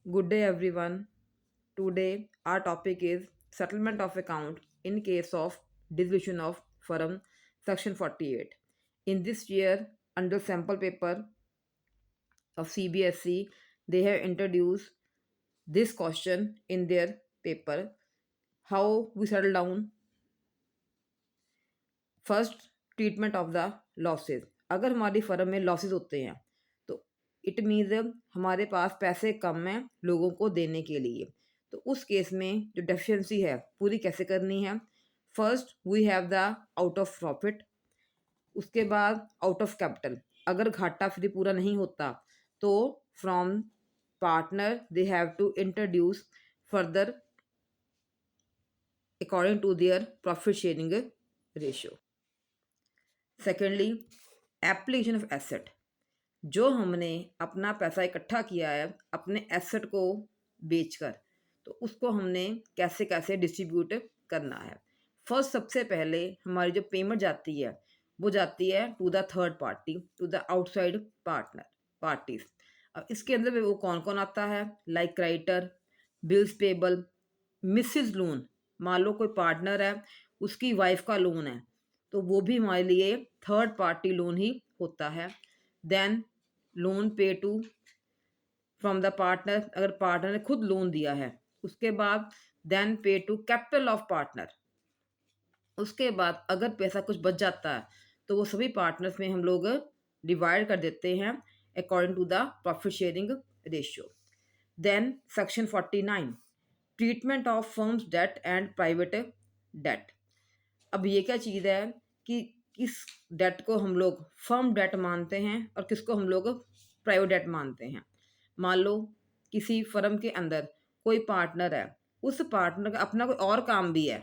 Good day, everyone. Today, our topic is settlement of account in case of dissolution of firm, section 48. In this year, under sample paper of CBSE, they have introduced this question in their paper: how we settle down. First treatment of the losses. अगर हमारी firm में losses होते हैं तो it means हमारे पास पैसे कम हैं लोगों को देने के लिए। तो उस केस में जो डेफिशिएंसी है पूरी कैसे करनी है? First we have the out of profit, उसके बाद आउट ऑफ कैपिटल। अगर घाटा फिर पूरा नहीं होता तो from partner they have to introduce further according to their profit sharing ratio. Secondly, application of asset. जो हमने अपना पैसा इकट्ठा किया है अपने एसेट को बेचकर, तो उसको हमने कैसे कैसे डिस्ट्रीब्यूट करना है। फर्स्ट, सबसे पहले हमारी जो पेमेंट जाती है वो जाती है to the third party, to the outside partner parties. अब इसके अंदर वो कौन कौन आता है? लाइक क्रेडिटर, बिल्स पेबल, मिसिज लोन। मान लो कोई पार्टनर है, उसकी वाइफ का लोन है, तो वो भी हमारे लिए थर्ड पार्टी लोन ही होता है। देन लोन पे टू फ्रॉम द पार्टनर, अगर पार्टनर ने खुद लोन दिया है। उसके बाद देन पे टू कैपिटल ऑफ पार्टनर। उसके बाद अगर पैसा कुछ बच जाता है तो वो सभी पार्टनर्स में हम लोग डिवाइड कर देते हैं according to the profit sharing ratio. Then section 49, treatment of firms debt and private debt. अब ये क्या चीज़ है कि किस डेट को हम लोग फर्म डेट मानते हैं और किसको हम लोग प्राइवेट डेट मानते हैं। मान लो किसी फर्म के अंदर कोई पार्टनर है, उस पार्टनर का अपना कोई और काम भी है,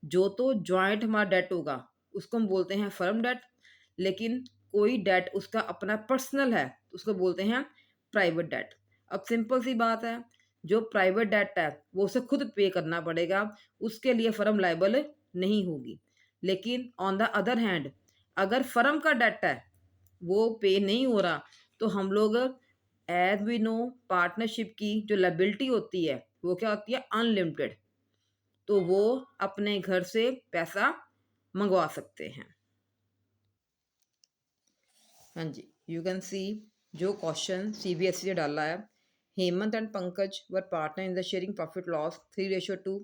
जो तो जॉइंट हमारा डेट होगा उसको हम बोलते हैं फर्म डेट। लेकिन कोई डेट उसका अपना पर्सनल है तो उसको बोलते हैं प्राइवेट डेट। अब सिंपल सी बात है, जो प्राइवेट डेट है वो उसे खुद पे करना पड़ेगा, उसके लिए फर्म लायबल नहीं होगी। लेकिन ऑन द अदर हैंड अगर फर्म का डेट है वो पे नहीं हो रहा तो हम लोग एज वी नो पार्टनरशिप की जो लायबिलिटी होती है वो क्या होती है? अनलिमिटेड। तो वो अपने घर से पैसा मंगवा सकते हैं। हाँ जी, यू कैन सी जो क्वेश्चन CBSE ने डाला है। Hemant and Pankaj were partner in the sharing profit loss 3:2।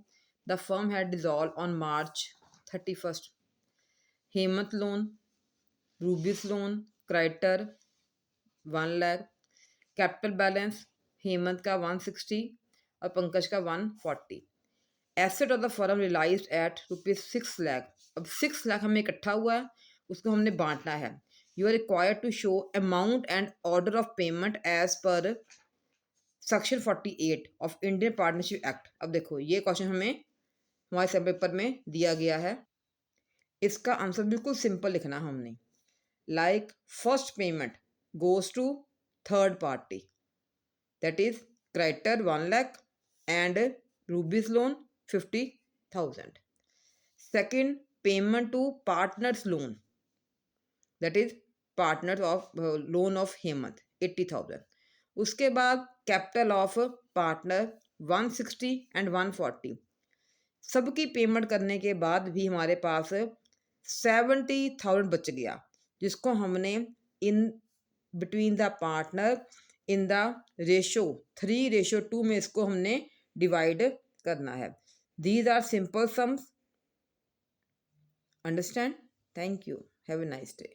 The firm had dissolve on March 31st। Hemant loan, Ruby's loan, creditor 1 lakh, capital balance Hemant का 160 और पंकज का 140। Asset of the firm realised at ₹6 lakh. अब 6 लाख हमें इकट्ठा हुआ है, उसको हमने बांटना है। You are required to show amount and order of payment as per section 48 of Indian partnership act. अब देखो ये क्वेश्चन हमें हमारे सब पेपर में दिया गया है। इसका आंसर बिल्कुल सिंपल लिखना हमने। Like first payment goes to third party, that is creditor 1 lakh and rupees loan 50,000। Second, payment to partners loan, that is partners of loan of Hemant 80,000। उसके बाद कैपिटल ऑफ पार्टनर 160 एंड 140। सबकी payment करने के बाद भी हमारे पास 70,000 बच गया, जिसको हमने in between the partner in the ratio 3:2 में इसको हमने डिवाइड करना है। These are simple sums. Understand? Thank you. Have a nice day.